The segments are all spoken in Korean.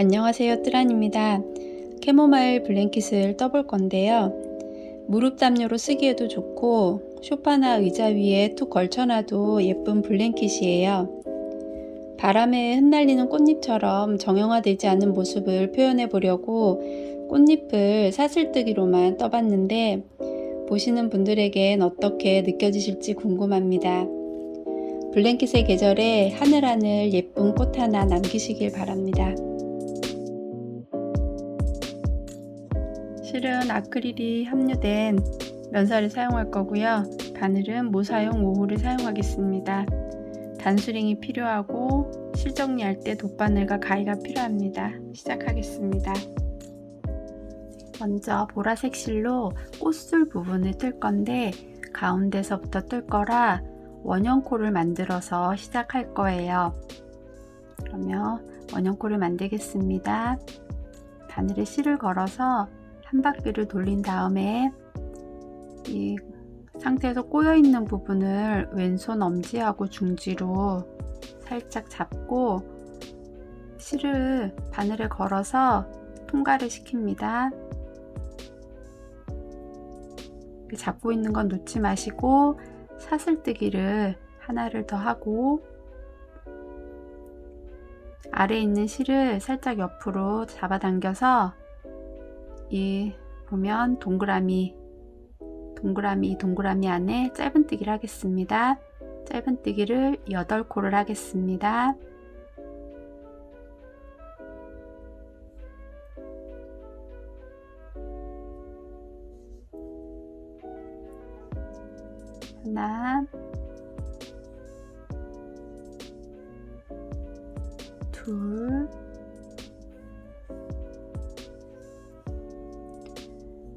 안녕하세요, 뜨란입니다. 캐모마일 블랭킷을 떠볼 건데요. 무릎 담요로 쓰기에도 좋고 소파나 의자 위에 툭 걸쳐놔도 예쁜 블랭킷이에요. 바람에 흩날리는 꽃잎처럼 정형화되지 않은 모습을 표현해 보려고 꽃잎을 사슬뜨기로만 떠봤는데 보시는 분들에겐 어떻게 느껴지실지 궁금합니다. 블랭킷의 계절에 하늘하늘 예쁜 꽃 하나 남기시길 바랍니다. 실은 아크릴이 함유된 면사를 사용할 거고요. 바늘은 모사용 5호를 사용하겠습니다. 단수링이 필요하고 실 정리할 때 돗바늘과 가위가 필요합니다. 시작하겠습니다. 먼저 보라색 실로 꽃술 부분을 뜰 건데 가운데서부터 뜰 거라 원형코를 만들어서 시작할 거예요. 그러면 원형코를 만들겠습니다. 바늘에 실을 걸어서 한 바퀴를 돌린 다음에 이 상태에서 꼬여 있는 부분을 왼손 엄지하고 중지로 살짝 잡고 실을 바늘에 걸어서 통과를 시킵니다. 잡고 있는 건 놓지 마시고 사슬뜨기를 하나를 더 하고 아래에 있는 실을 살짝 옆으로 잡아당겨서 이 보면 동그라미 안에 짧은뜨기를 하겠습니다. 짧은뜨기를 8코를 하겠습니다. 하나, 둘,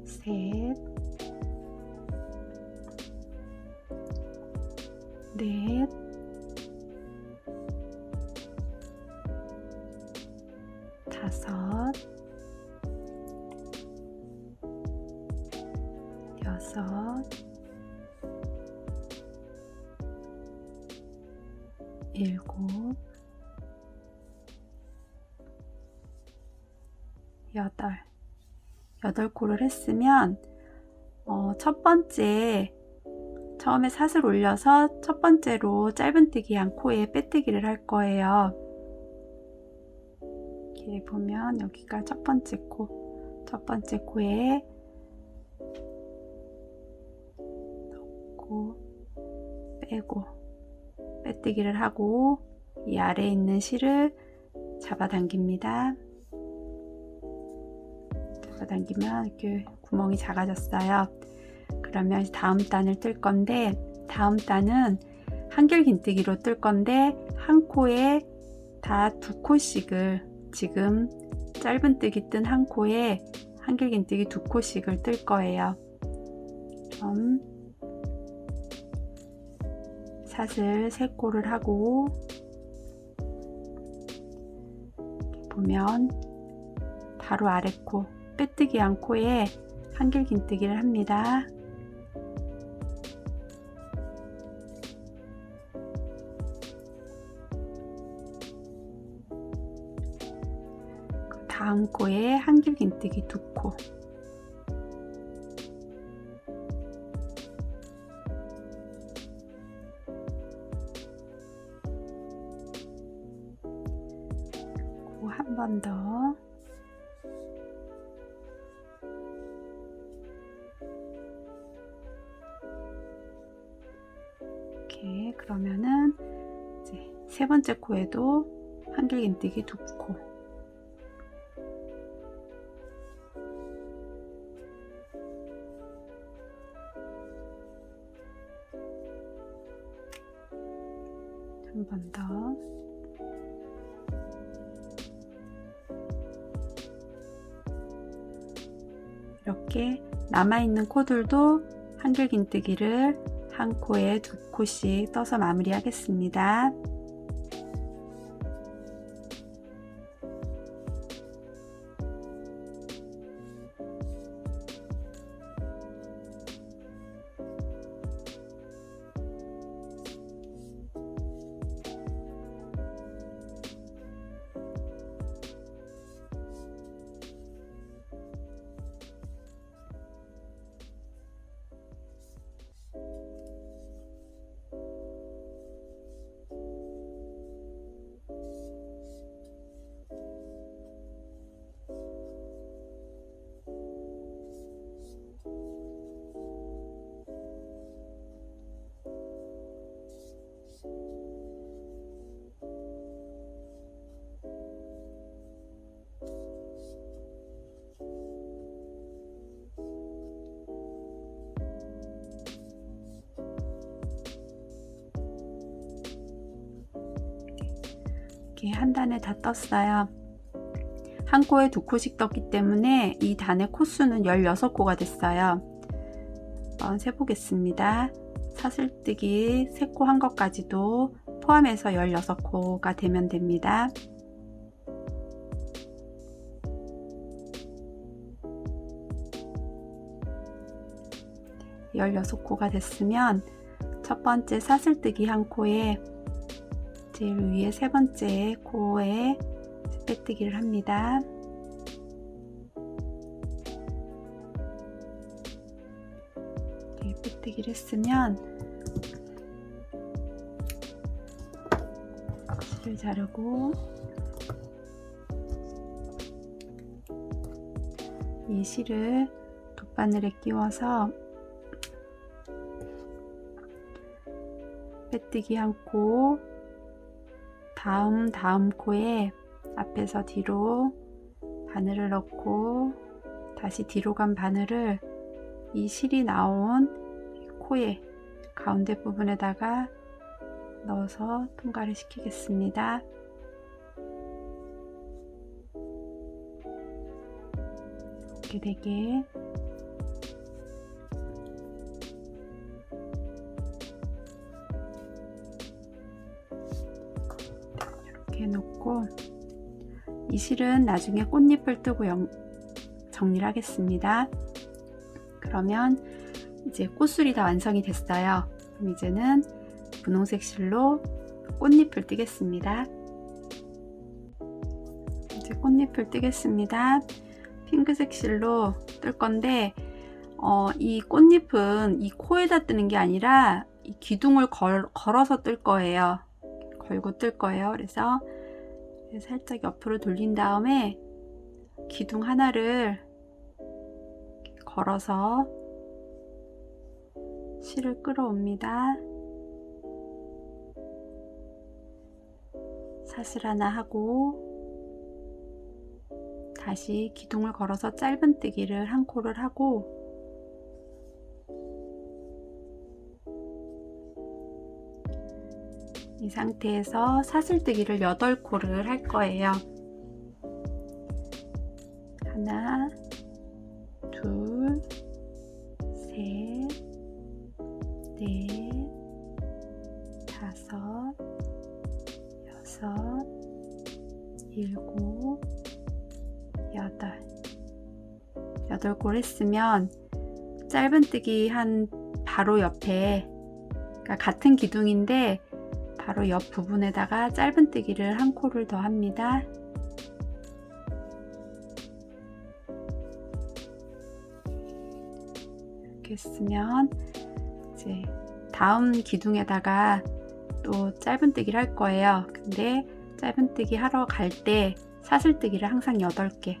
셋, 넷, 다섯, 여섯, 일곱, 여덟 코를 했으면 첫 번째 처음에 사슬 올려서 첫 번째로 짧은뜨기 한 코에 빼뜨기를 할 거예요. 이렇게 보면 여기가 첫 번째 코에 넣고 빼고 빼뜨기를 하고 이 아래에 있는 실을 잡아당깁니다. 잡아당기면 이렇게 구멍이 작아졌어요. 그러면 다음 단을 뜰 건데 다음 단은 한길긴뜨기로 뜰 건데 한 코에 다 2코씩을 지금 짧은뜨기 뜬 한 코에 한길긴뜨기 2코씩을 뜰 거예요. 그럼 사슬 3코를 하고 보면 바로 아래 코 빼뜨기 한 코에 한길긴뜨기를 합니다. 다음 코에 한길긴뜨기 2코, 한 번 더, 이렇게 그러면은 이제 세 번째 코에도 한길긴뜨기 2코, 한 번 더, 이렇게 남아있는 코들도 한길긴뜨기를 한 코에 2코씩 떠서 마무리하겠습니다. 이렇게 한 단에 다 떴어요. 한 코에 2코씩 떴기 때문에 이 단의 코수는 16코가 됐어요. 한번 세보겠습니다. 사슬뜨기 3코 한 것까지도 포함해서 16코가 되면 됩니다. 16코가 됐으면 첫 번째 사슬뜨기 한 코에 제일 위에 세 번째 코에 빼뜨기를 합니다. 이렇게 빼뜨기를 했으면 실을 자르고 이 실을 돗바늘에 끼워서 빼뜨기 한 코, 다음 코에 앞에서 뒤로 바늘을 넣고 다시 뒤로 간 바늘을 이 실이 나온 코의 가운데 부분에다가 넣어서 통과를 시키겠습니다. 이렇게 되게 이렇게 놓고 이 실은 나중에 꽃잎을 뜨고 정리를 하겠습니다. 그러면 이제 꽃술이 다 완성이 됐어요. 그럼 이제는 분홍색 실로 꽃잎을 뜨겠습니다. 이제 꽃잎을 뜨겠습니다. 핑크색 실로 뜰 건데 이 꽃잎은 이 코에다 뜨는 게 아니라 이 기둥을 걸어서 뜰 거예요. 걸고 뜰 거예요. 그래서 살짝 옆으로 돌린 다음에 기둥 하나를 걸어서 실을 끌어옵니다. 사슬 하나 하고 다시 기둥을 걸어서 짧은뜨기를 한 코를 하고 이 상태에서 사슬뜨기를 8코를 할 거예요. 하나, 둘, 셋, 넷, 다섯, 여섯, 일곱, 여덟. 8골 했으면 짧은뜨기 한 바로 옆에, 그러니까 같은 기둥인데 바로 옆 부분에다가 짧은뜨기를 한 코를 더 합니다. 이렇게 했으면 이제 다음 기둥에다가 또 짧은뜨기를 할 거예요. 근데 짧은뜨기 하러 갈 때 사슬뜨기를 항상 8개.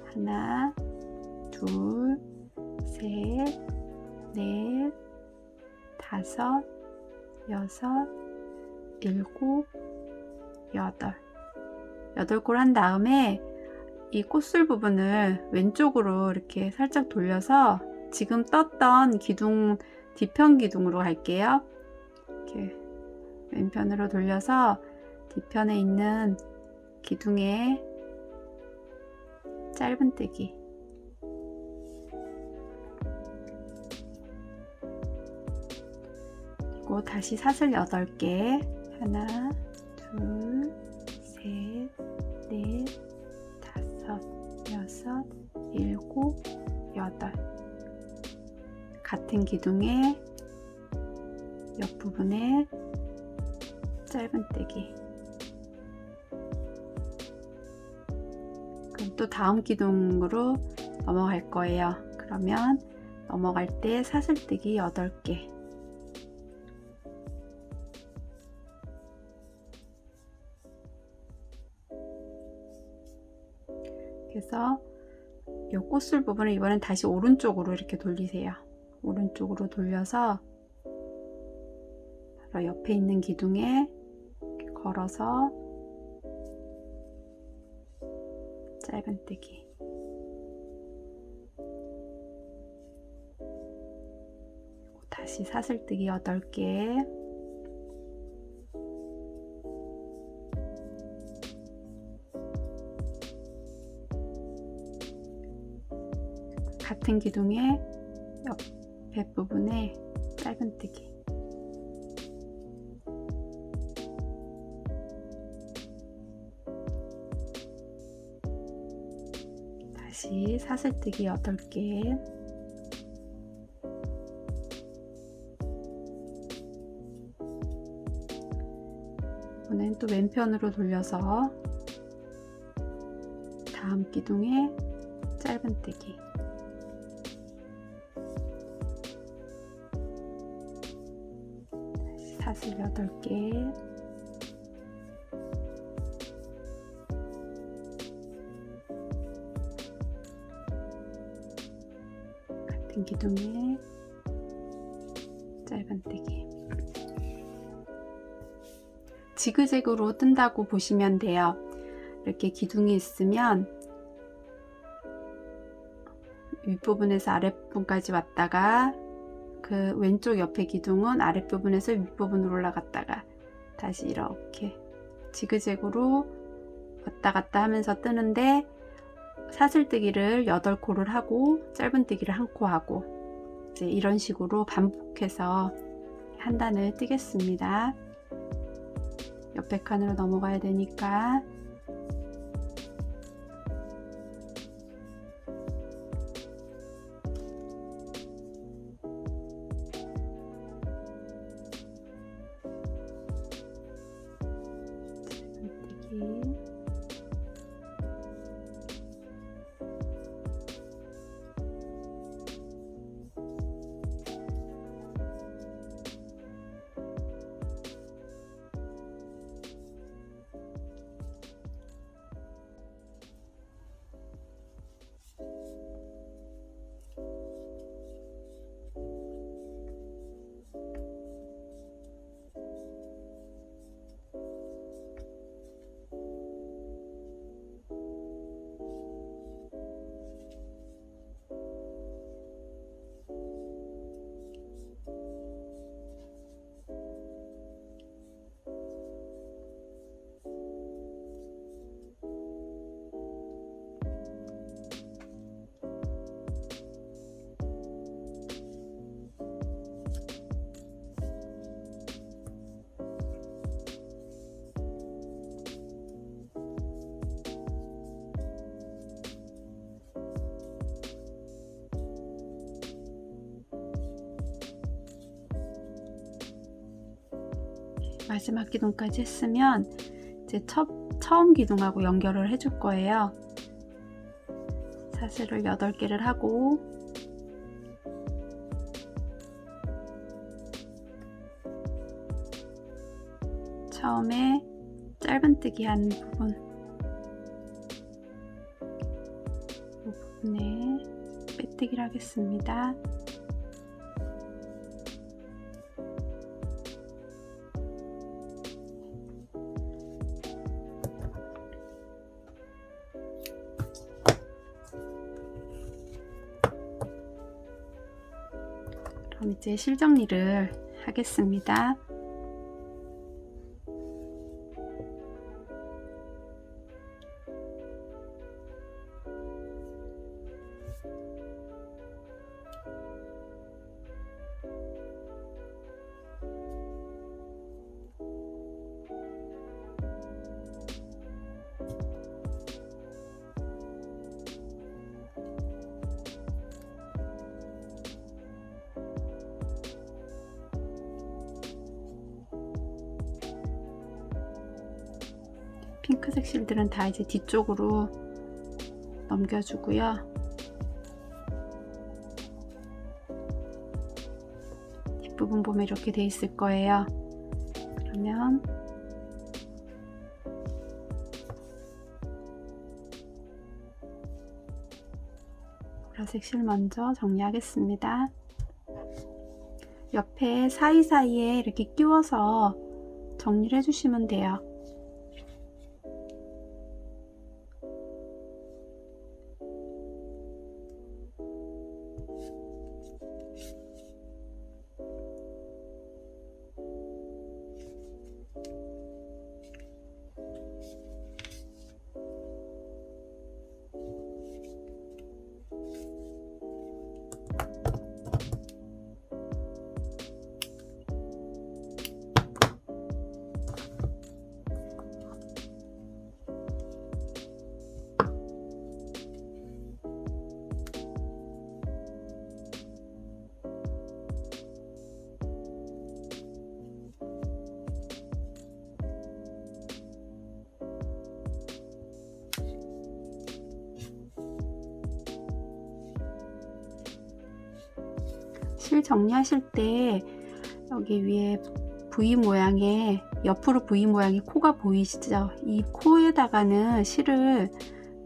하나, 둘, 셋, 넷, 다섯, 여섯, 일곱, 여덟. 8골 한 다음에 이 꽃술 부분을 왼쪽으로 이렇게 살짝 돌려서 지금 떴던 기둥 뒤편 기둥으로 갈게요. 이렇게 왼편으로 돌려서 뒤편에 있는 기둥에 짧은뜨기 그리고 다시 사슬 8개 하나, 둘, 셋, 넷, 다섯, 여섯, 일곱, 여덟. 같은 기둥의 옆부분에 짧은뜨기. 그럼 또 다음 기둥으로 넘어갈 거예요. 그러면 넘어갈 때 사슬뜨기 8개. 그래서 이 꽃술 부분을 이번엔 다시 오른쪽으로 이렇게 돌리세요. 오른쪽으로 돌려서 바로 옆에 있는 기둥에 이렇게 걸어서 짧은뜨기. 다시 사슬뜨기 8개. 같은 기둥의 옆에 부분에 짧은뜨기. 다시 사슬뜨기 8개. 이번엔 또 왼편으로 돌려서 다음 기둥에 짧은뜨기. 다시 사슬 8개. 같은 기둥에 짧은뜨기. 지그재그로 뜬다고 보시면 돼요. 이렇게 기둥이 있으면 윗부분에서 아랫부분까지 왔다가 그 왼쪽 옆에 기둥은 아랫부분에서 윗부분으로 올라갔다가 다시 이렇게 지그재그로 왔다 갔다 하면서 뜨는데, 사슬뜨기를 8코를 하고 짧은뜨기를 1코 하고 이제 이런 식으로 반복해서 한 단을 뜨겠습니다. 옆에 칸으로 넘어가야 되니까 짧은뜨기. 마지막 기둥까지 했으면 이제 처음 기둥하고 연결을 해줄 거예요. 사슬을 8개를 하고 처음에 짧은뜨기 한 부분, 이 부분에 빼뜨기를 하겠습니다. 그럼 이제 실정리를 하겠습니다. 핑크색 실들은 다 이제 뒤쪽으로 넘겨주고요. 뒷부분 보면 이렇게 돼 있을 거예요. 그러면 보라색 실 먼저 정리하겠습니다. 옆에 사이사이에 이렇게 끼워서 정리를 해주시면 돼요. 실 정리하실 때 여기 위에 V 모양의 옆으로 V 모양의 코가 보이시죠? 이 코에다가는 실을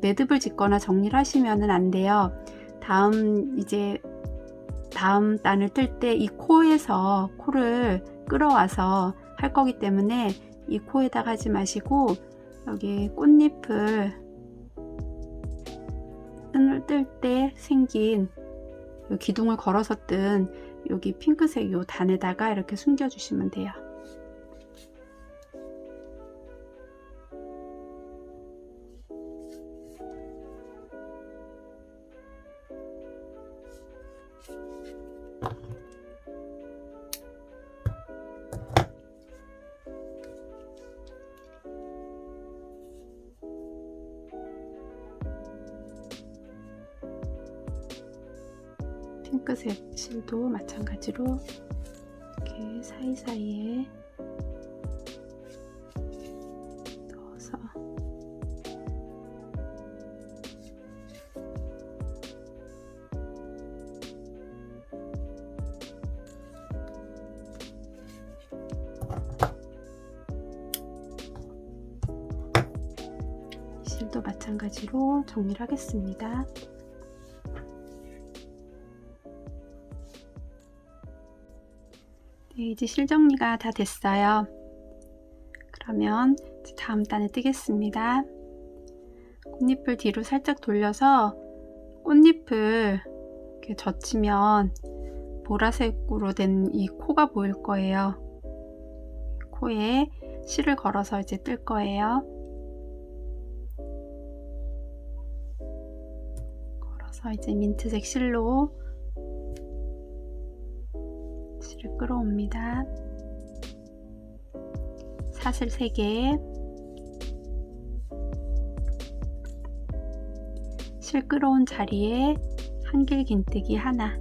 매듭을 짓거나 정리를 하시면 안 돼요. 다음 단을 뜰 때 이 코에서 코를 끌어와서 할 거기 때문에 이 코에다가 하지 마시고 여기 꽃잎을 뜰 때 생긴 기둥을 걸어서 뜬 여기 핑크색 요 단에다가 이렇게 숨겨 주시면 돼요. 핑크색 실도 마찬가지로 이렇게 사이사이에 넣어서 실도 마찬가지로 정리를 하겠습니다. 네, 이제 실 정리가 다 됐어요. 그러면 다음 단에 뜨겠습니다. 꽃잎을 뒤로 살짝 돌려서 꽃잎을 이렇게 젖히면 보라색으로 된 이 코가 보일 거예요. 코에 실을 걸어서 이제 뜰 거예요. 걸어서 이제 민트색 실로 실을 끌어옵니다. 사슬 3개, 실 끌어온 자리에 한길긴뜨기 하나,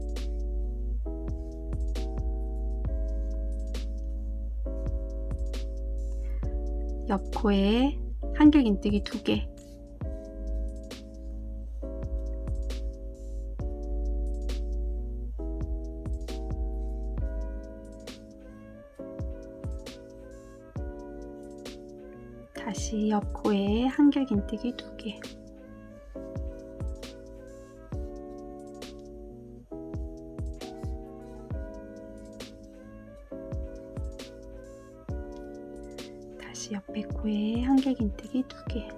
옆코에 한길긴뜨기 2개, 다시 옆코에 한길긴뜨기 2개, 다시 옆에 코에 한길긴뜨기 2개,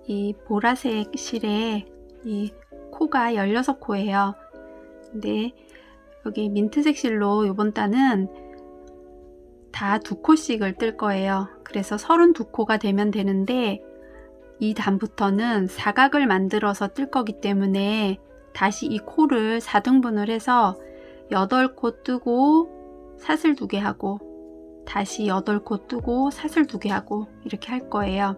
이 보라색 실에 이 코가 16코예요. 근데 여기 민트색 실로 이번 단은 다 2코씩을 뜰 거예요. 그래서 32코가 되면 되는데 이 단부터는 사각을 만들어서 뜰 거기 때문에 다시 이 코를 4등분을 해서 8코 뜨고 사슬 2개 하고 다시 8코 뜨고 사슬 2개 하고 이렇게 할 거예요.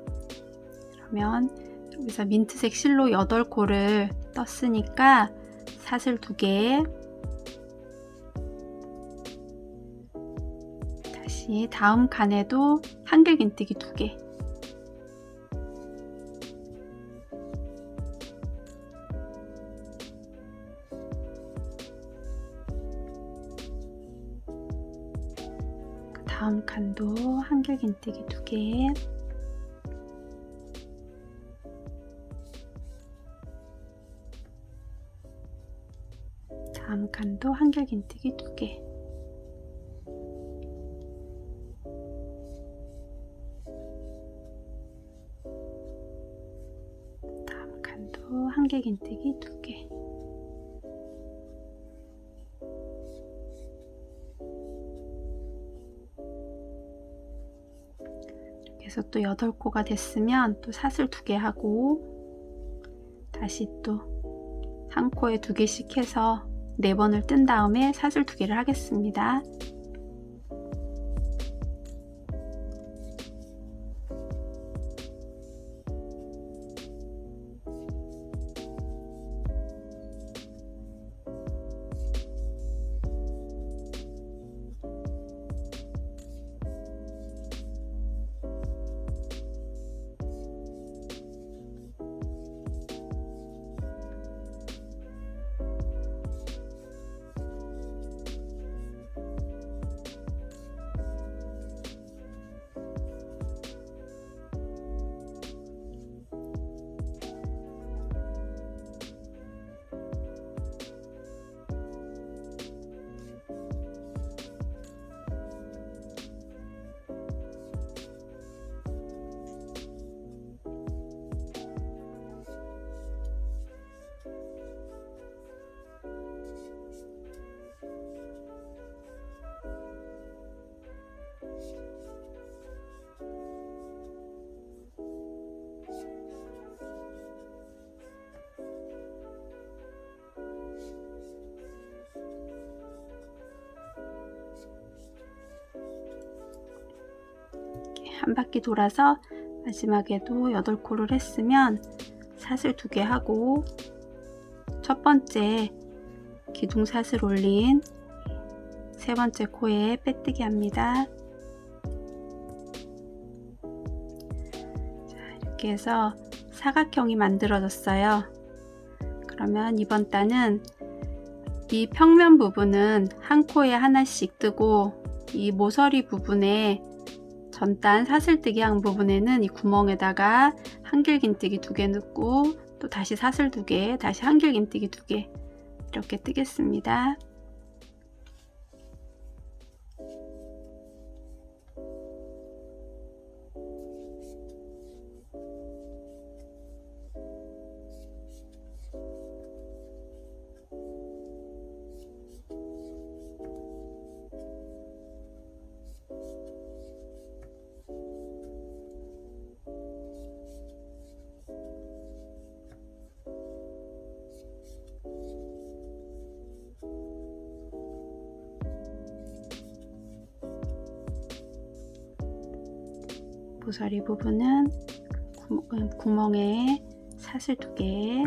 그러면 여기서 민트색 실로 8코를 떴으니까 사슬 2개, 다시 다음 칸에도 한길긴뜨기 2개, 그 다음 칸도 한길긴뜨기 2개, 다음 칸도 한길긴뜨기 2개, 다음 칸도 한길긴뜨기 2개, 이렇게 해서 또 8코가 됐으면 또 사슬 2개 하고 다시 또 한 코에 2개씩 해서 4번을 뜬 다음에 사슬 2개를 하겠습니다. 한 바퀴 돌아서 마지막에도 8코를 했으면 사슬 2개 하고 첫 번째 기둥사슬 올린 세 번째 코에 빼뜨기 합니다. 자, 이렇게 해서 사각형이 만들어졌어요. 그러면 이번 단은 이 평면 부분은 한 코에 하나씩 뜨고 이 모서리 부분에 전단 사슬뜨기 한 부분에는 이 구멍에다가 한길긴뜨기 2개 넣고 또 다시 사슬 2개, 다시 한길긴뜨기 2개 이렇게 뜨겠습니다. 모서리 부분은 구멍에 사슬 2개,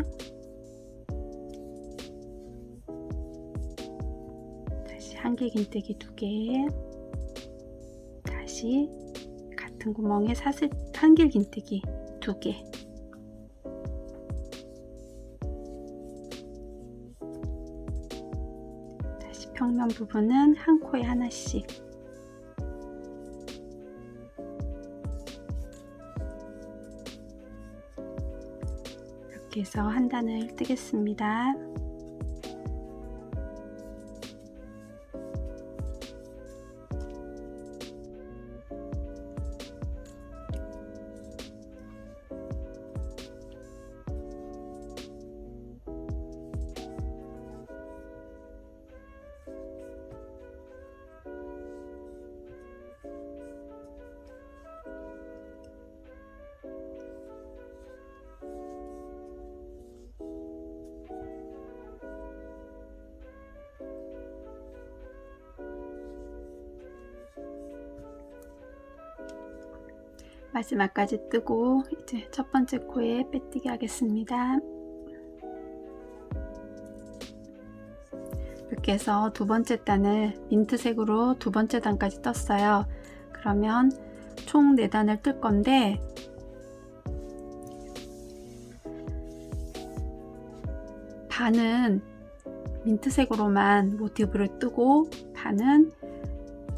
다시 한길긴뜨기 2개, 다시 같은 구멍에 사슬 한길긴뜨기 2개, 다시 평면 부분은 한 코에 하나씩, 이렇게 해서 한 단을 뜨겠습니다. 마지막까지 뜨고 이제 첫 번째 코에 빼뜨기 하겠습니다. 이렇게 해서 두 번째 단을 민트색으로 두 번째 단까지 떴어요. 그러면 총 4단을 뜰 건데 반은 민트색으로만 모티브를 뜨고 반은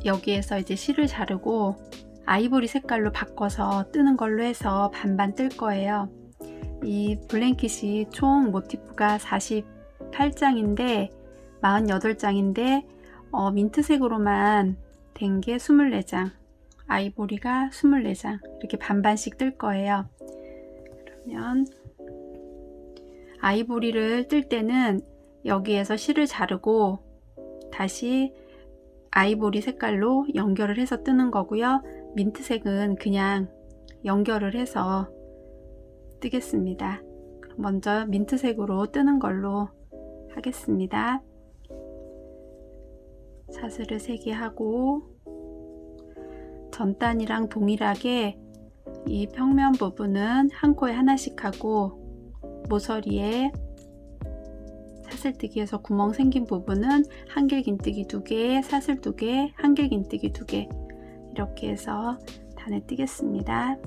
여기에서 이제 실을 자르고 아이보리 색깔로 바꿔서 뜨는 걸로 해서 반반 뜰 거예요. 이 블랭킷이 총 모티프가 48장인데 48장인데 민트색으로만 된 게 24장, 아이보리가 24장 이렇게 반반씩 뜰 거예요. 그러면 아이보리를 뜰 때는 여기에서 실을 자르고 다시 아이보리 색깔로 연결을 해서 뜨는 거고요. 민트색은 그냥 연결을 해서 뜨겠습니다. 먼저 민트색으로 뜨는 걸로 하겠습니다. 사슬을 3개 하고 전단이랑 동일하게 이 평면 부분은 한 코에 하나씩 하고 모서리에 사슬뜨기에서 구멍 생긴 부분은 한길긴뜨기 2개, 사슬 2개, 한길긴뜨기 2개 이렇게 해서 단을 뜨겠습니다.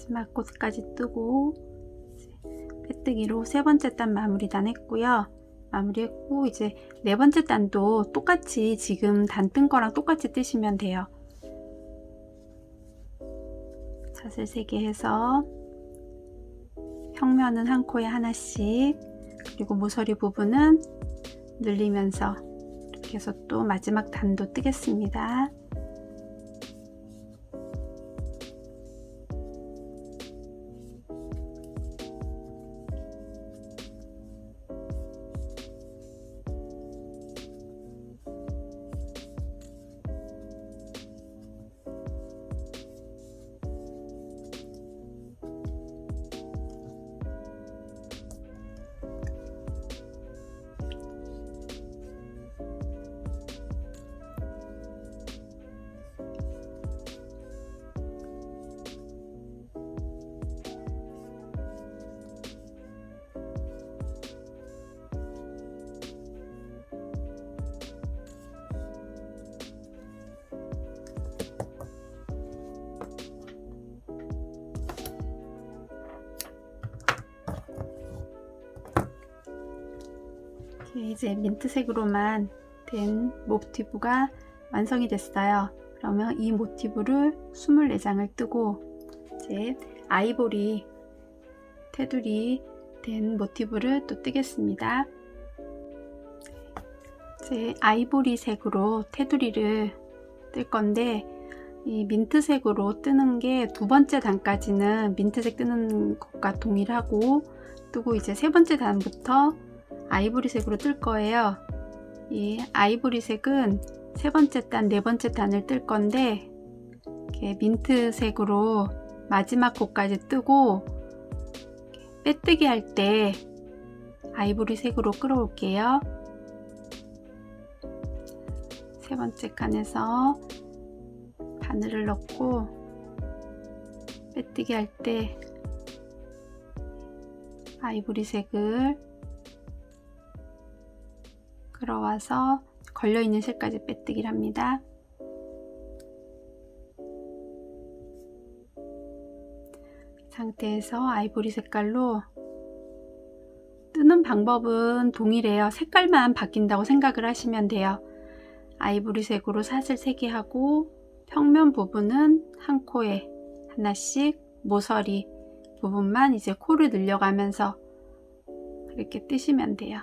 마지막 곳까지 뜨고 빼뜨기로 세 번째 단 마무리 단 했고요. 마무리했고 이제 네 번째 단도 똑같이 지금 단 뜬 거랑 똑같이 뜨시면 돼요. 자슬 3개 해서 평면은 한 코에 하나씩, 그리고 모서리 부분은 늘리면서 이렇게 해서 또 마지막 단도 뜨겠습니다. 이제 민트색으로만 된 모티브가 완성이 됐어요. 그러면 이 모티브를 24장을 뜨고 이제 아이보리 테두리 된 모티브를 또 뜨겠습니다. 이제 아이보리 색으로 테두리를 뜰 건데, 이 민트색으로 뜨는 게 두 번째 단까지는 민트색 뜨는 것과 동일하고, 뜨고 이제 세 번째 단부터 아이보리색으로 뜰 거예요. 이 아이보리색은 세 번째 단, 네 번째 단을 뜰 건데, 이렇게 민트색으로 마지막 코까지 뜨고 빼뜨기 할 때 아이보리색으로 끌어올게요. 세 번째 칸에서 바늘을 넣고 빼뜨기 할 때 아이보리색을 끌어와서 걸려있는 실까지 빼뜨기를 합니다. 이 상태에서 아이보리 색깔로 뜨는 방법은 동일해요. 색깔만 바뀐다고 생각을 하시면 돼요. 아이보리색으로 사슬 3개 하고 평면 부분은 한 코에 하나씩, 모서리 부분만 이제 코를 늘려가면서 이렇게 뜨시면 돼요.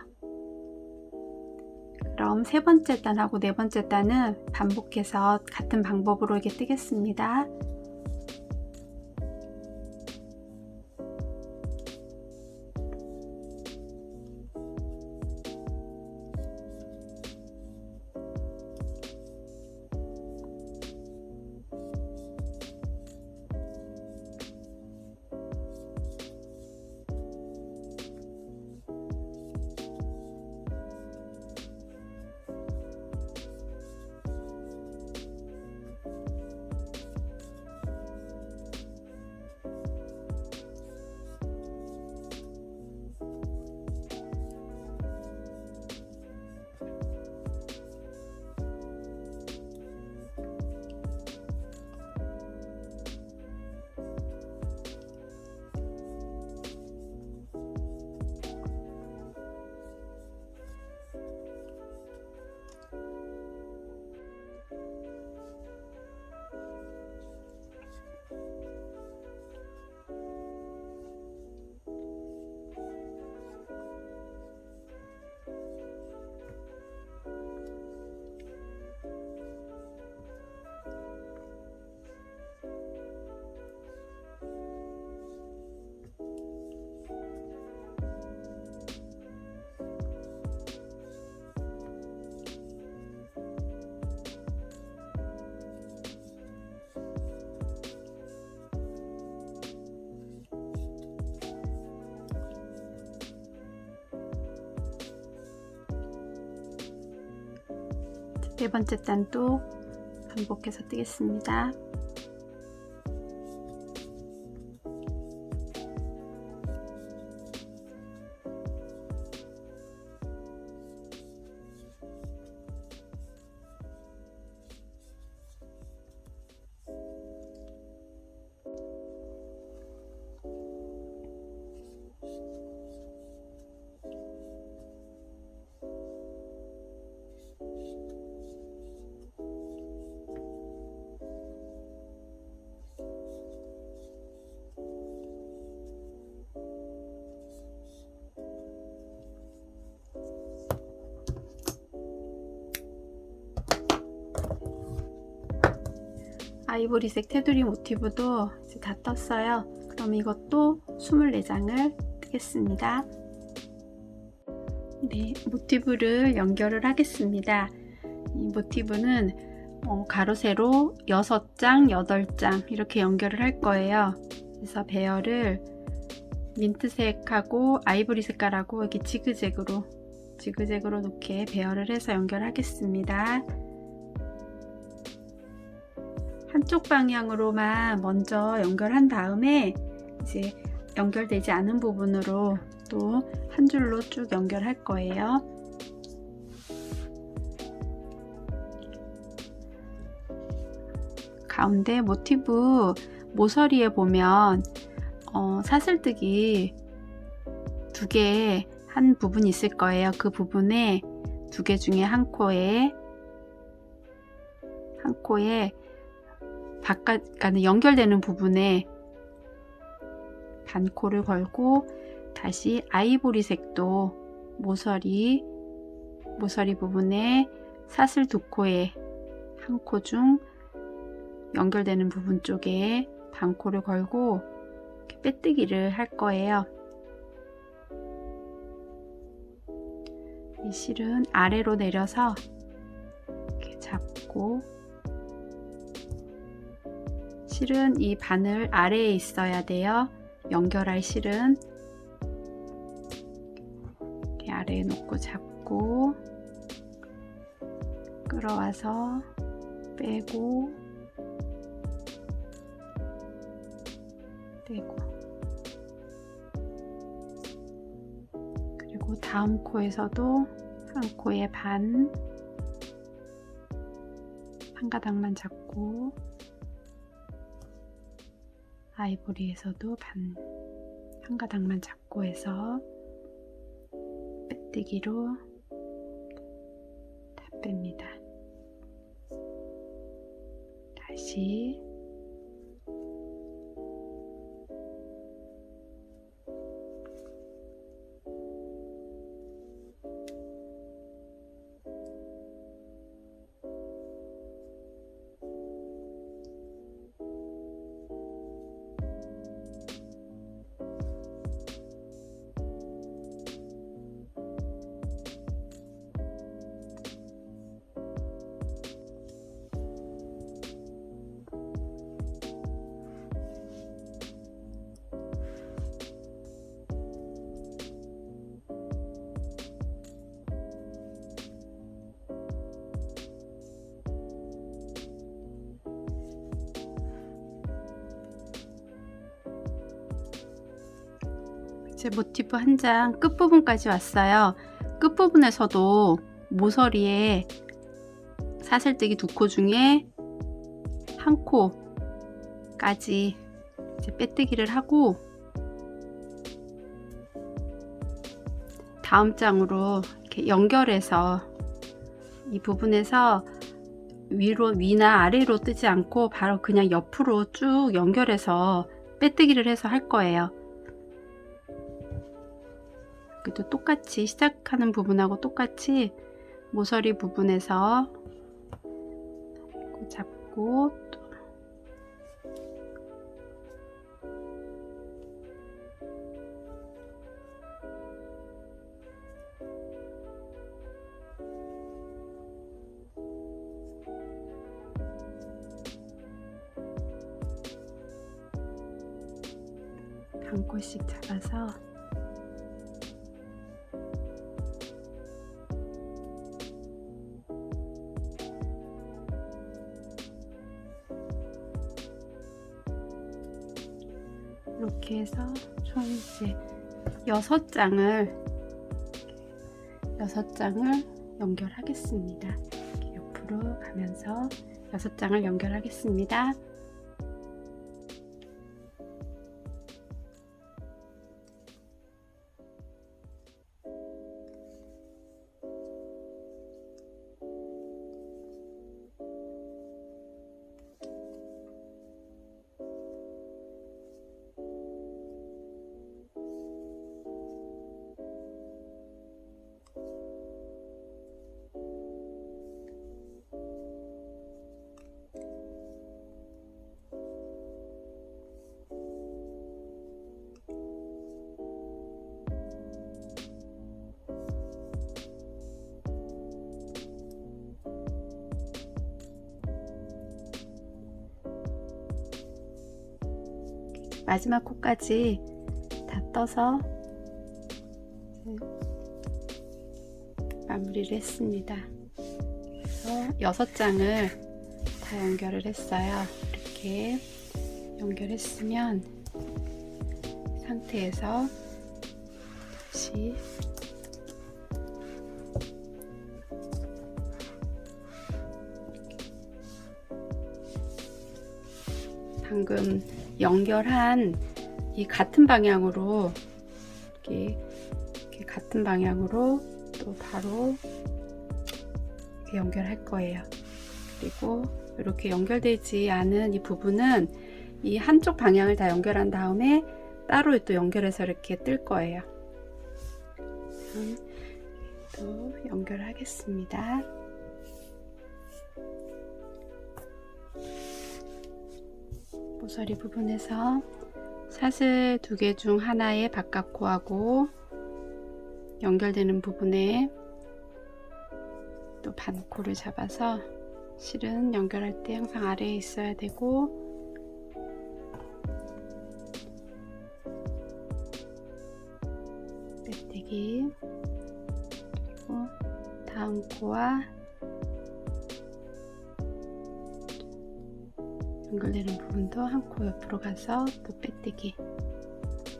그럼 세 번째 단하고 네 번째 단은 반복해서 같은 방법으로 이렇게 뜨겠습니다. 네 번째 단도 반복해서 뜨겠습니다. 아이보리색 테두리 모티브도 이제 다 떴어요. 그럼 이것도 24장을 뜨겠습니다. 네, 모티브를 연결을 하겠습니다. 이 모티브는 가로 세로 6장, 8장 이렇게 연결을 할 거예요. 그래서 배열을 민트색하고 아이보리 색깔하고 이렇게 지그재그로 이렇게 배열을 해서 연결하겠습니다. 한쪽 방향으로만 먼저 연결한 다음에 이제 연결되지 않은 부분으로 또 한 줄로 쭉 연결할 거예요. 가운데 모티브 모서리에 보면 사슬뜨기 2개 한 부분이 있을 거예요. 그 부분에 2개 중에 한 코에 바깥 연결되는 부분에 반코를 걸고 다시 아이보리 색도 모서리 부분에 사슬 2코에 한 코 중 연결되는 부분 쪽에 반코를 걸고 이렇게 빼뜨기를 할 거예요. 이 실은 아래로 내려서 이렇게 잡고, 실은 이 바늘 아래에 있어야 돼요. 연결할 실은 이렇게 아래에 놓고 잡고 끌어와서 빼고 떼고, 그리고 다음 코에서도 한 코에 한 가닥만 잡고, 아이보리에서도 한 가닥만 잡고 해서 빼뜨기로 다 뺍니다. 다시 제 모티브 한 장 끝부분까지 왔어요. 끝부분에서도 모서리에 사슬뜨기 2코 중에 한 코까지 이제 빼뜨기를 하고, 다음 장으로 이렇게 연결해서 이 부분에서 위나 아래로 뜨지 않고 바로 그냥 옆으로 쭉 연결해서 빼뜨기를 해서 할 거예요. 또 똑같이 시작하는 부분하고 똑같이 모서리 부분에서 잡고 또 반코씩 잡아서 이렇게 해서 총 이제 6장을 연결하겠습니다. 이렇게 옆으로 가면서 6장을 연결하겠습니다. 마지막 코까지 다 떠서 마무리를 했습니다. 그래서 6장을 다 연결을 했어요. 이렇게 연결했으면 상태에서 다시 방금 연결한 이 같은 방향으로 이렇게 같은 방향으로 또 바로 이렇게 연결할 거예요. 그리고 이렇게 연결되지 않은 이 부분은 이 한쪽 방향을 다 연결한 다음에 따로 또 연결해서 이렇게 뜰 거예요. 또 연결하겠습니다. 모서리 부분에서 사슬 2개 중 하나의 바깥코하고 연결되는 부분에 또 반코를 잡아서, 실은 연결할 때 항상 아래에 있어야 되고 빼뜨기, 그리고 다음 코와 연결되는 부분도 한 코 옆으로 가서 또 빼뜨기.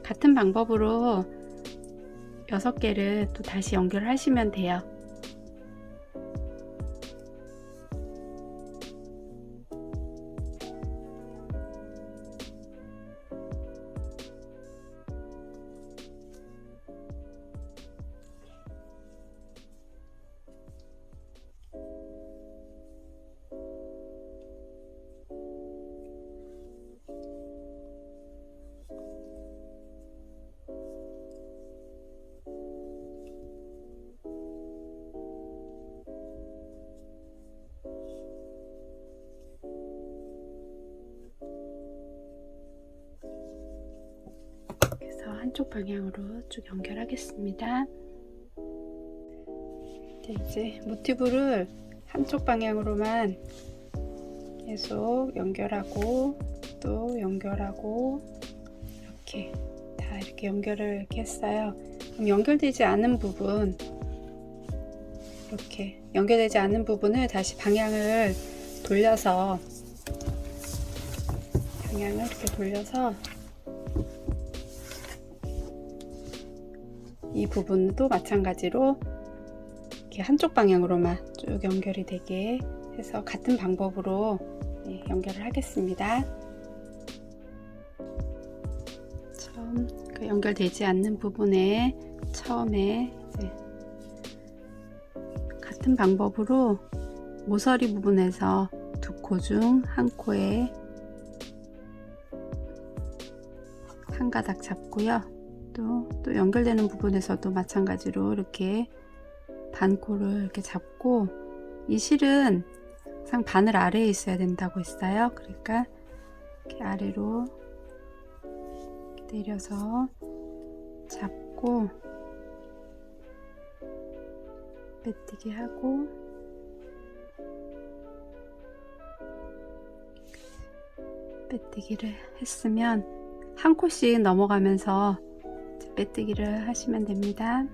같은 방법으로 6개를 또 다시 연결하시면 돼요. 한쪽 방향으로 쭉 연결하겠습니다. 이제 모티브를 한쪽 방향으로만 계속 연결하고 또 연결하고 이렇게 다 이렇게 연결을 이렇게 했어요. 그럼 연결되지 않은 부분, 이렇게 연결되지 않은 부분을 다시 방향을 돌려서 이 부분도 마찬가지로 이렇게 한쪽 방향으로만 쭉 연결이 되게 해서 같은 방법으로 연결을 하겠습니다. 처음 연결되지 않는 부분에 처음에 이제 같은 방법으로 모서리 부분에서 2코 중 한 코에 한 가닥 잡고요. 또 연결되는 부분에서도 마찬가지로 이렇게 반코를 이렇게 잡고, 이 실은 항상 바늘 아래에 있어야 된다고 했어요. 그러니까 이렇게 아래로 이렇게 내려서 잡고 빼뜨기 하고 빼뜨기를 했으면 한 코씩 넘어가면서 빼뜨기를 하시면 됩니다.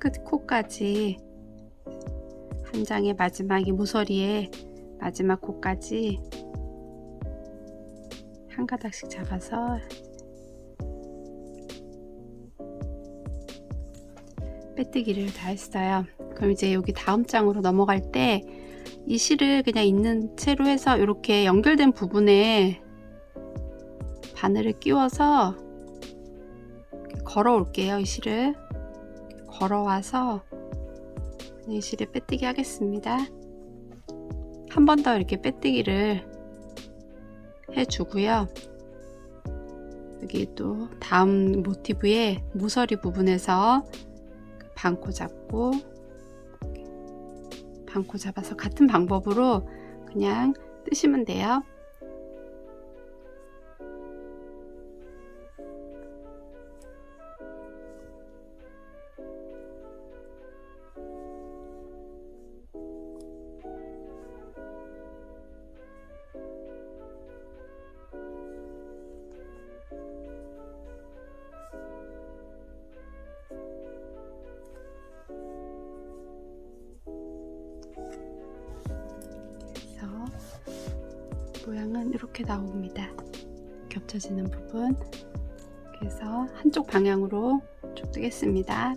끝 코까지 한 장의 마지막에 모서리에 마지막 코까지 한 가닥씩 잡아서 빼뜨기를 다 했어요. 그럼 이제 여기 다음 장으로 넘어갈 때 이 실을 그냥 있는 채로 해서 이렇게 연결된 부분에 바늘을 끼워서 걸어 올게요. 이 실을 걸어와서 이 실에 빼뜨기 하겠습니다. 한 번 더 이렇게 빼뜨기를 해주고요. 여기 또 다음 모티브의 모서리 부분에서 반코 잡고 반코 잡아서 같은 방법으로 그냥 뜨시면 돼요. 모양은 이렇게 나옵니다. 겹쳐지는 부분. 그래서 한쪽 방향으로 쭉 뜨겠습니다.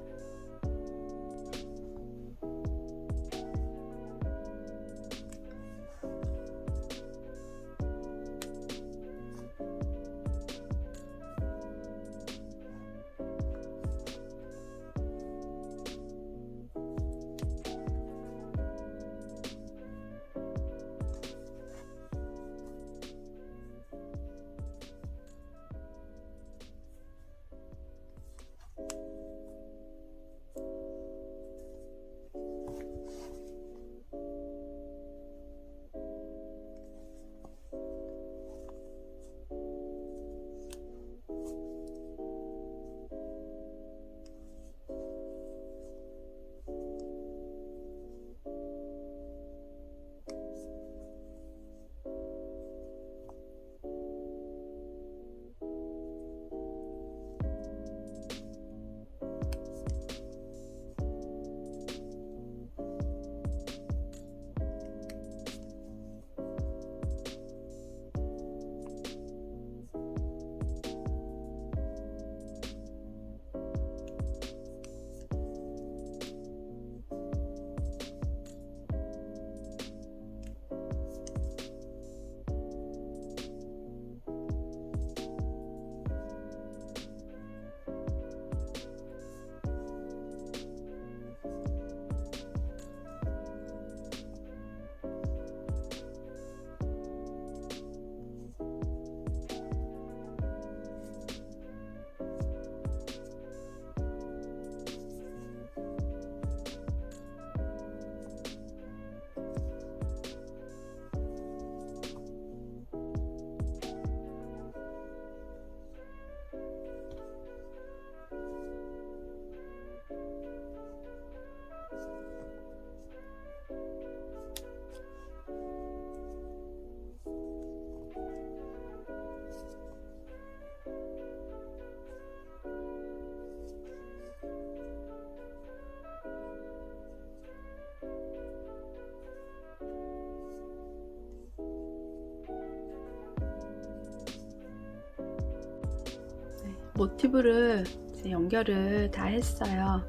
모티브를 이제 연결을 다 했어요.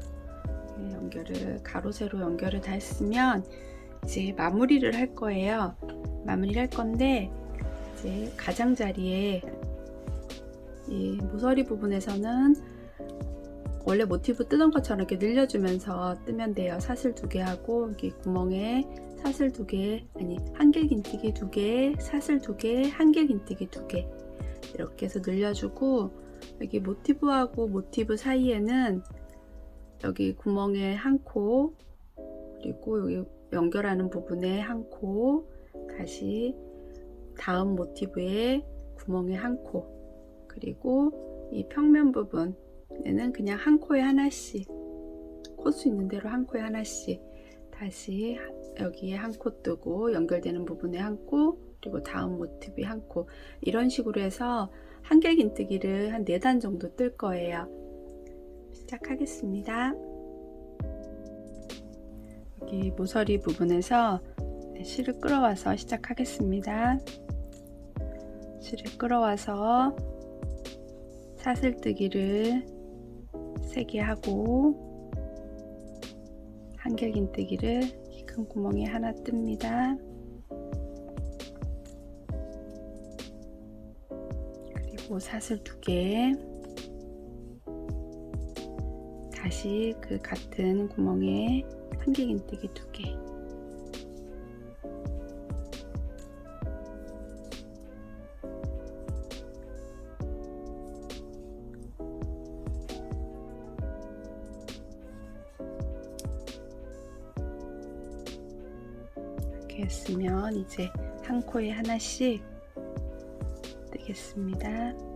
연결을 가로 세로 연결을 다 했으면 이제 마무리를 할 거예요. 마무리를 할 건데 이제 가장자리에 이 모서리 부분에서는 원래 모티브 뜨던 것처럼 이렇게 늘려주면서 뜨면 돼요. 사슬 2개 하고 여기 구멍에 사슬 2개, 아니 한길긴뜨기 2개, 사슬 2개, 한길긴뜨기 2개 이렇게 해서 늘려주고, 여기 모티브하고 모티브 사이에는 여기 구멍에 한 코, 그리고 여기 연결하는 부분에 한 코, 다시 다음 모티브에 구멍에 한 코, 그리고 이 평면 부분에는 그냥 한 코에 하나씩, 코수 있는 대로 한 코에 하나씩, 다시 여기에 한 코 뜨고 연결되는 부분에 한 코, 그리고 다음 모티브에 한 코, 이런 식으로 해서 한길긴뜨기를 한 4단 정도 뜰 거예요. 시작하겠습니다. 여기 모서리 부분에서 실을 끌어와서 시작하겠습니다. 실을 끌어와서 사슬뜨기를 3개 하고 한길긴뜨기를 큰 구멍에 하나 뜹니다. 그리고 사슬 2개, 다시 그 같은 구멍에 한길긴뜨기 2개, 이렇게 했으면 이제 한 코에 하나씩 뜨겠습니다.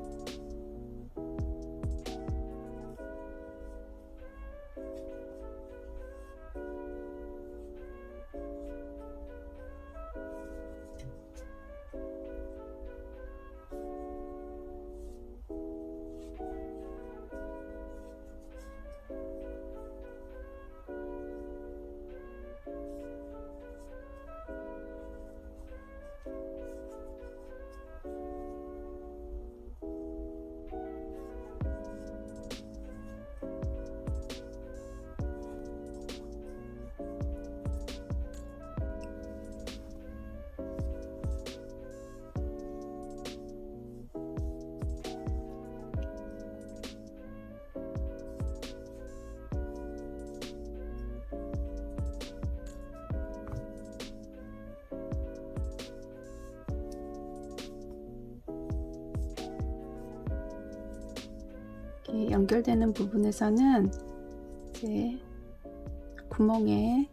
연결되는 부분에서는 이제 구멍에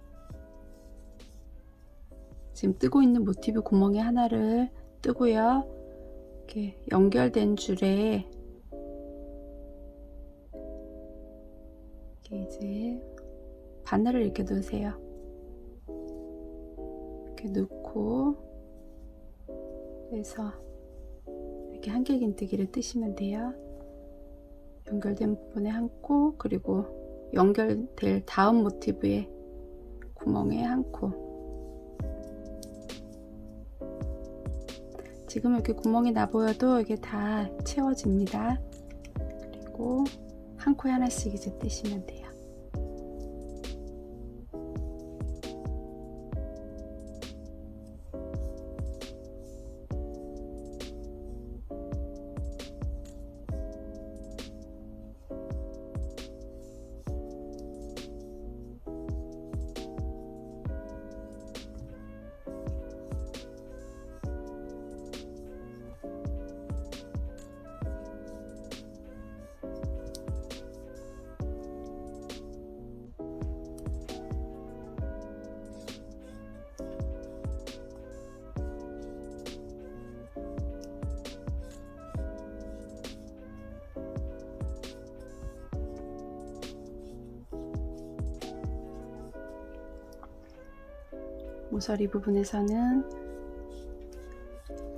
지금 뜨고 있는 모티브 구멍에 하나를 뜨고요. 이렇게 연결된 줄에 이렇게 이제 바늘을 이렇게 넣으세요. 이렇게 넣고 그래서 이렇게 한길긴뜨기를 뜨시면 돼요. 연결된 부분에 한 코, 그리고 연결될 다음 모티브의 구멍에 한 코. 지금 이렇게 구멍이 나 보여도 이게 다 채워집니다. 그리고 한 코에 하나씩 이제 뜨시면 돼요. 모서리 부분에서는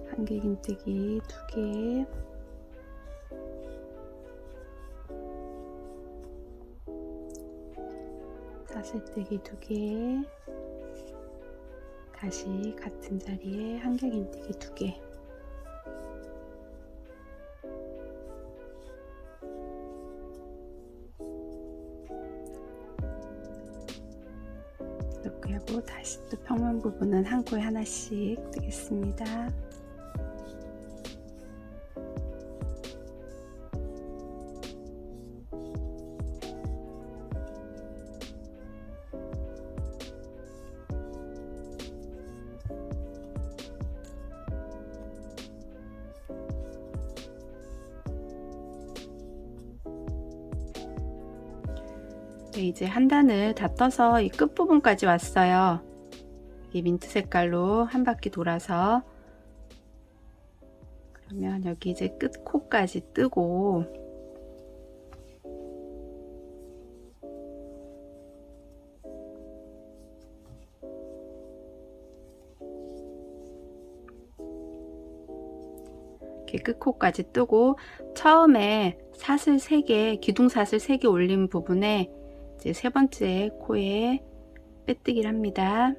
한길긴뜨기 2개, 사슬뜨기 2개, 다시 같은 자리에 한길긴뜨기 2개, 이렇게 하고 다시 또 평면 부분은 한 코에 하나씩 뜨겠습니다. 네, 이제 한 단을 다 떠서 이 끝부분까지 왔어요. 이 민트 색깔로 한 바퀴 돌아서, 그러면 여기 이제 끝 코까지 뜨고, 이렇게 끝 코까지 뜨고, 처음에 사슬 3개, 기둥 사슬 3개 올린 부분에 이제 세 번째 코에 빼뜨기를 합니다.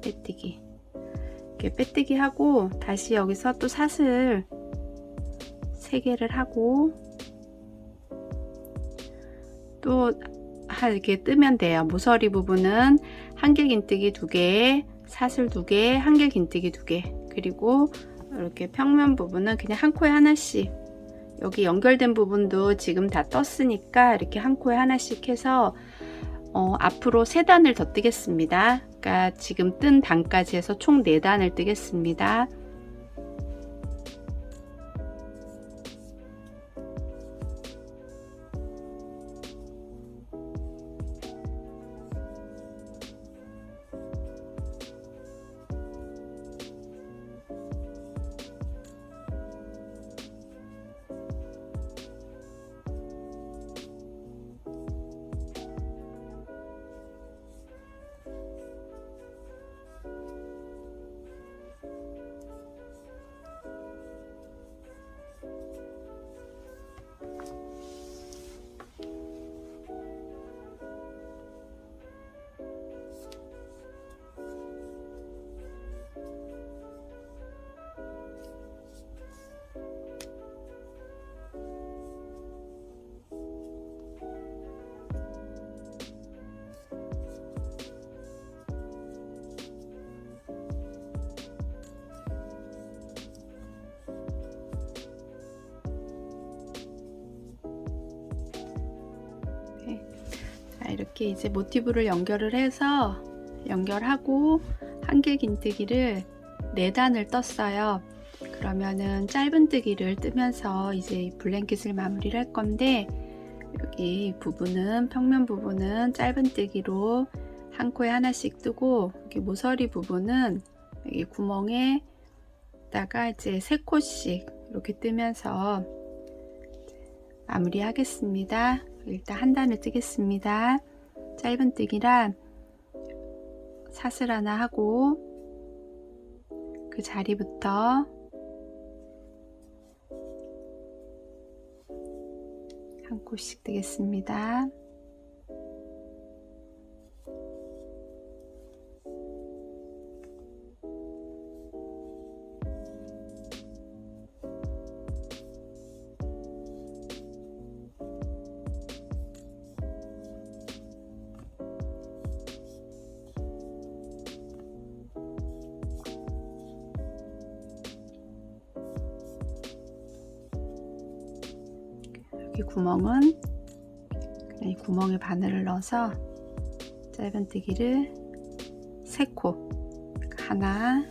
빼뜨기. 이렇게 빼뜨기 하고 다시 여기서 또 사슬 3개를 하고 또 이렇게 뜨면 돼요. 모서리 부분은 한길 긴뜨기 2개, 사슬 2개, 한길 긴뜨기 2개, 그리고 이렇게 평면 부분은 그냥 한 코에 하나씩, 여기 연결된 부분도 지금 다 떴으니까 이렇게 한 코에 하나씩 해서 앞으로 3단을 더 뜨겠습니다. 그러니까 지금 뜬 단까지 해서 총 4단을 뜨겠습니다. 자, 이렇게 이제 모티브를 연결을 해서 연결하고 한길 긴뜨기를 4단을 떴어요. 그러면은 짧은뜨기를 뜨면서 이제 블랭킷을 마무리를 할 건데, 여기 부분은, 평면 부분은 짧은뜨기로 한 코에 하나씩 뜨고, 여기 모서리 부분은 여기 구멍에다가 이제 3코씩 이렇게 뜨면서 마무리 하겠습니다. 일단 한 단을 뜨겠습니다. 짧은뜨기란 사슬 하나 하고 그 자리부터 한 코씩 뜨겠습니다. 여기 구멍은 그냥 이 구멍에 바늘을 넣어서 짧은뜨기를 3코, 하나,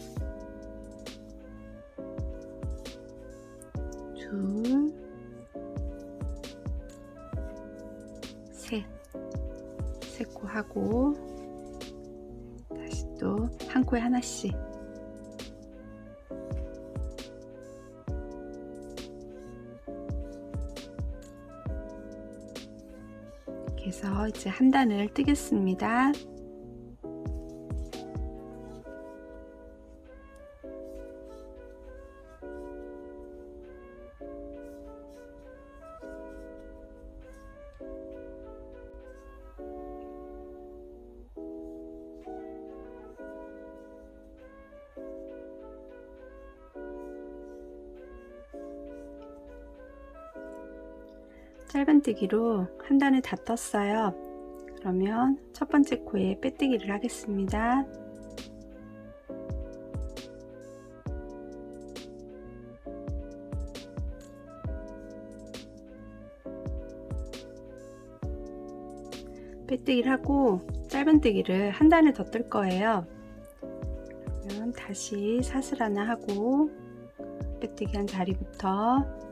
둘, 셋, 3코 하고 다시 또 한 코에 하나씩 이렇게 해서 이제 한 단을 뜨겠습니다. 짧은뜨기로 한 단을 다 떴어요. 그러면 첫 번째 코에 빼뜨기를 하겠습니다. 빼뜨기를 하고 짧은뜨기를 한 단을 더 뜰 거예요. 그러면 다시 사슬 하나 하고 빼뜨기 한 자리부터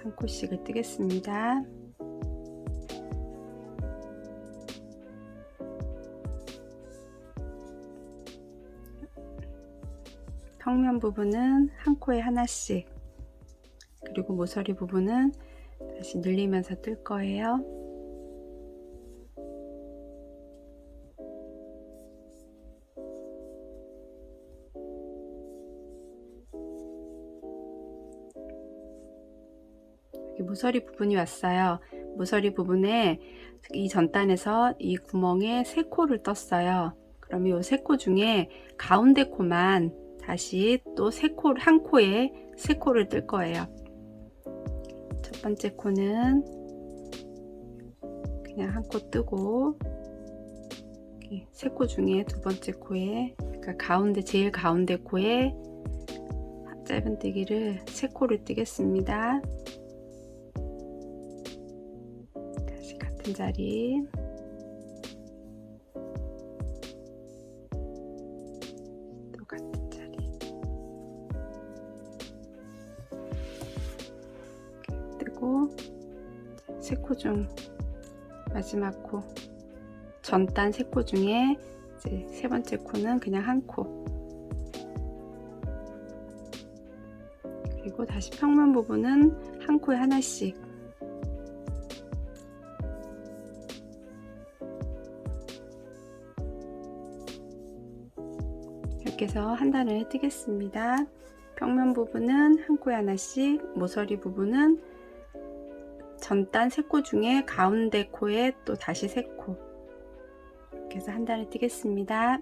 한 코씩을 뜨겠습니다. 평면 부분은 한 코에 하나씩, 그리고 모서리 부분은 다시 늘리면서 뜰 거예요. 여기 모서리 부분이 왔어요. 모서리 부분에 이 전단에서 이 구멍에 3코를 떴어요. 그러면 이 3코 중에 가운데 코만 다시 또 3코, 한 코에 3코를 뜰 거예요. 첫 번째 코는 그냥 한 코 뜨고, 3코 중에 두 번째 코에, 그러니까 가운데, 제일 가운데 코에 짧은뜨기를 3코를 뜨겠습니다. 다시 같은 자리, 또 같은 자리, 이렇게 뜨고, 3코 중 마지막 코, 전단 3코 중에 이제 세 번째 코는 그냥 한 코, 그리고 다시 평면 부분은 한 코에 하나씩, 이렇게 해서 한 단을 뜨겠습니다. 평면 부분은 한 코에 하나씩, 모서리 부분은 전단 3코 중에 가운데 코에 또 다시 3코, 이렇게 해서 한 단을 뜨겠습니다.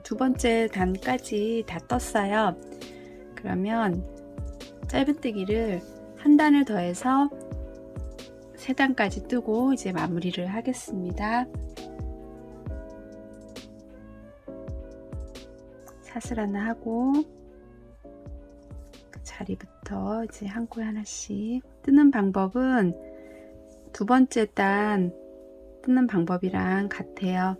두 번째 단까지 다 떴어요. 그러면 짧은뜨기를 한 단을 더해서 3단까지 뜨고 이제 마무리를 하겠습니다. 사슬 하나 하고 그 자리부터 이제 한 코에 하나씩 뜨는 방법은 두 번째 단 뜨는 방법이랑 같아요.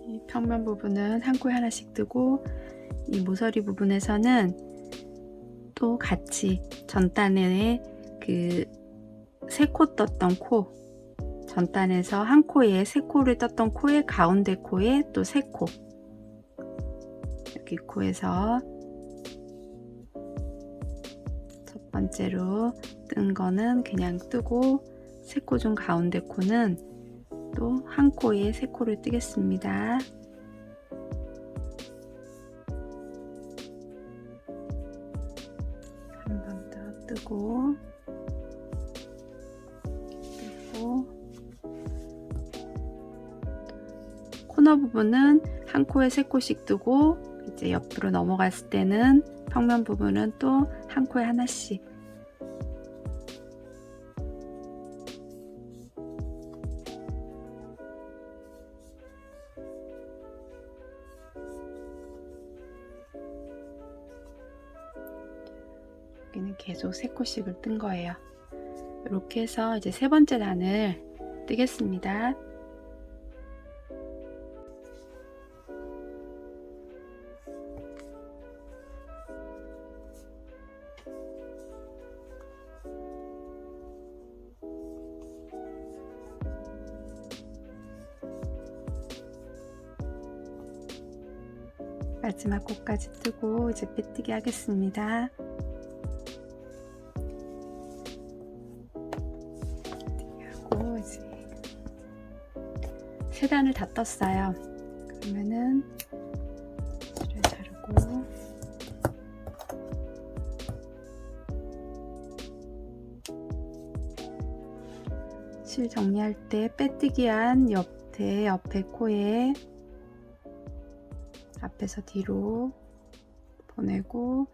이 평면 부분은 한 코에 하나씩 뜨고, 이 모서리 부분에서는 또 같이 전단에 그 3코 떴던 코, 전단에서 한 코에 3코를 떴던 코에 가운데 코에 또 3코, 여기 코에서 첫 번째로 뜬 거는 그냥 뜨고, 3코 중 가운데 코는 또 한 코에 3코를 뜨겠습니다. 한 번 더 뜨고, 코너 부분은 한 코에 3코씩 뜨고, 이제 옆으로 넘어갔을 때는 평면 부분은 또 한 코에 하나씩, 여기는 계속 3코씩을 뜬 거예요. 이렇게 해서 이제 세 번째 단을 뜨겠습니다. 마지막 코까지 뜨고 이제 빼뜨기 하겠습니다. 하고 이제 3단을 다 떴어요. 그러면은 줄을 자르고 실 정리할 때 빼뜨기한 옆에 코에 앞에서 뒤로 보내고,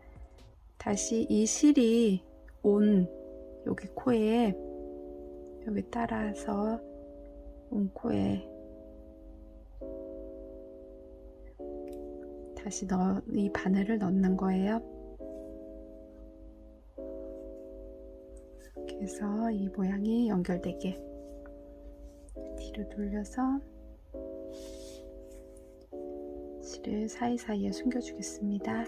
다시 이 실이 온 여기 코에, 여기 따라서 온 코에 다시 이 바늘을 넣는 거예요. 이렇게 해서 이 모양이 연결되게 뒤로 돌려서 실을 사이사이에 숨겨주겠습니다.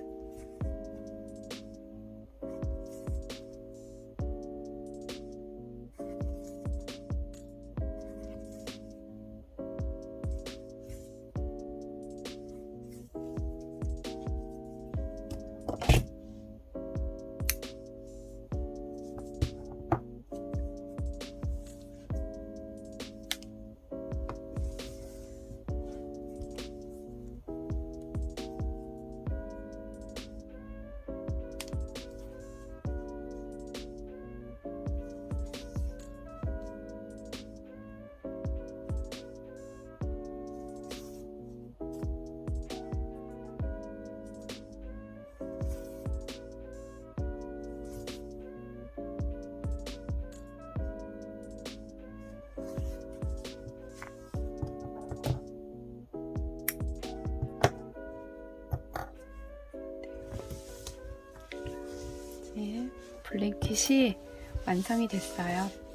블랭킷이 완성이 됐어요.